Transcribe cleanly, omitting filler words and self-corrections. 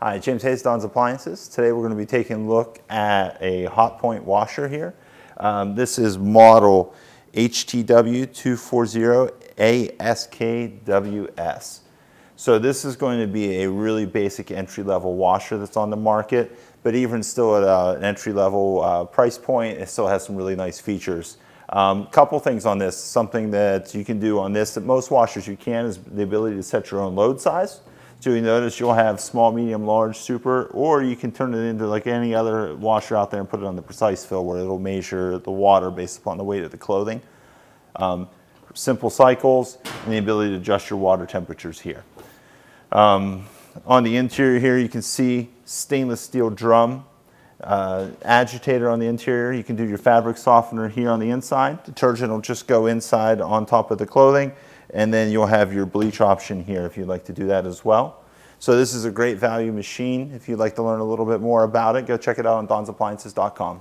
Hi, James Hayes, Don's Appliances. Today we're going to be taking a look at a Hotpoint washer here. This is model HTW240ASKWS. So this is going to be a really basic entry-level washer that's on the market, but even still at an entry-level price point, it still has some really nice features. Couple things on this. Something that you can do on this that most washers you can is the ability to set your own load size. So you notice you'll have small, medium, large, super, or you can turn it into like any other washer out there and put it on the precise fill where it'll measure the water based upon the weight of the clothing. Simple cycles and the ability to adjust your water temperatures here. On the interior here you can see stainless steel drum, agitator on the interior. You can do your fabric softener here on the inside. Detergent will just go inside on top of the clothing. And then you'll have your bleach option here if you'd like to do that as well. So this is a great value machine. If you'd like to learn a little bit more about it, go check it out on donsappliances.com.